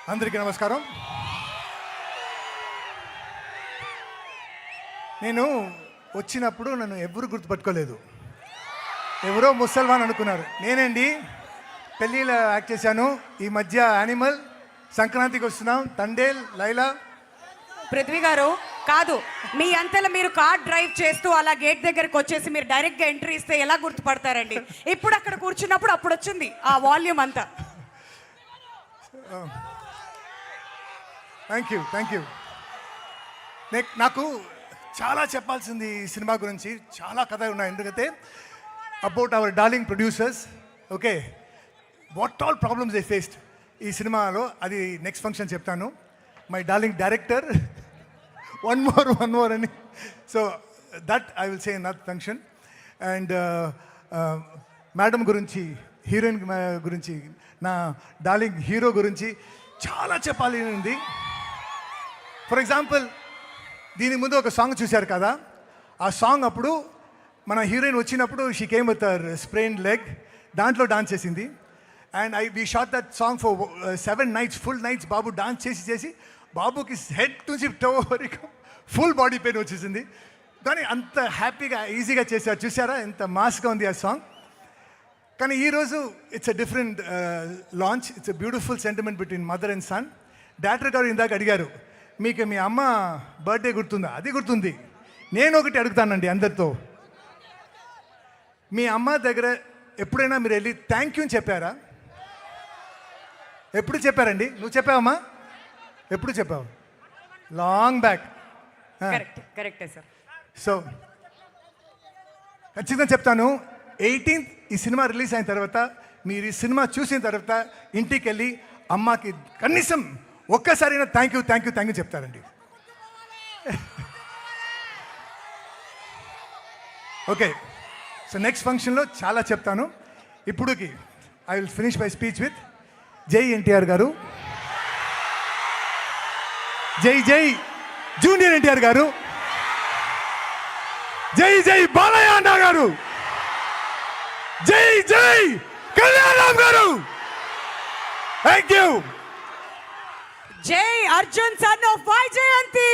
అందరికీ నమస్కారం. నేను వచ్చినప్పుడు నన్ను ఎవరు గుర్తుపట్టుకోలేదు. ఎవరో ముసల్మాన్ అనుకున్నారు. నేనండి పెళ్ళిలో యాక్ట్ చేశాను. ఈ మధ్య యానిమల్, సంక్రాంతికి వస్తున్నాం, తండేల్, లైలా. పృథ్వీ గారు కాదు, మీ అంతలో మీరు కార్ డ్రైవ్ చేస్తూ అలా గేట్ దగ్గరకు వచ్చేసి మీరు డైరెక్ట్గా ఎంట్రీ ఇస్తే ఎలా గుర్తుపడతారండి? ఇప్పుడు అక్కడ కూర్చున్నప్పుడు అప్పుడు వచ్చింది ఆ వాల్యూమ్ అంతా. Thank you. నాకు చాలా చెప్పాల్సింది ఈ సినిమా గురించి, చాలా కథ ఉన్నాయి. ఎందుకంటే about our darling producers, okay, what all problems they faced ఈ సినిమాలో, అది నెక్స్ట్ ఫంక్షన్ చెప్తాను. My darling director, one more అని, so that I will say in that function. And madam గురించి, హీరోయిన్ గురించి, నా డార్లింగ్ హీరో గురించి చాలా చెప్పాలి ఉంది. ఫర్ ఎగ్జాంపుల్, దీని ముందు ఒక సాంగ్ చూశారు కదా, ఆ సాంగ్ అప్పుడు మన హీరోయిన్ వచ్చినప్పుడు she came with her sprained leg, దాంట్లో డాన్స్ చేసింది. And we shot that song for 7 nights, full nights. Babu dance చేసి బాబుకి హెడ్ నుంచి టో వరకు ఫుల్ బాడీ పెయిన్ వచ్చేసింది. కానీ అంత హ్యాపీగా ఈజీగా చేశారు. చూసారా ఎంత మాస్గా ఉంది ఆ సాంగ్. కానీ ఈరోజు it's a different launch. It's a beautiful sentiment between mother and son. Director గారు ఇందాక అడిగారు, మీకు మీ అమ్మ బర్త్డే గుర్తుందా? అది గుర్తుంది. నేను ఒకటి అడుగుతానండి అందరితో, మీ అమ్మ దగ్గర ఎప్పుడైనా మీరు వెళ్ళి థ్యాంక్ యూ అని చెప్పారా? ఎప్పుడు చెప్పారండి? నువ్వు చెప్పావమ్మా? ఎప్పుడు చెప్పావు? Long back. కరెక్టే సార్. సో ఖచ్చితంగా చెప్తాను, 18th ఈ సినిమా రిలీజ్ అయిన తర్వాత, మీరు ఈ సినిమా చూసిన తర్వాత ఇంటికి వెళ్ళి అమ్మకి కనీసం ఒక్కసారైనా థ్యాంక్ యూ చెప్తారండి. ఓకే, సో నెక్స్ట్ ఫంక్షన్లో చాలా చెప్తాను. ఇప్పుడుకి I will finish my speech with జై ఎన్టీఆర్ గారు, జై జూనియర్ ఎన్టీఆర్ గారు, జై బాలయ్య అన్న గారు, జై కళ్యాణరామ్ గారు. Thank you. జై అర్జున్ సన్ ఆఫ్ వైజయంతి.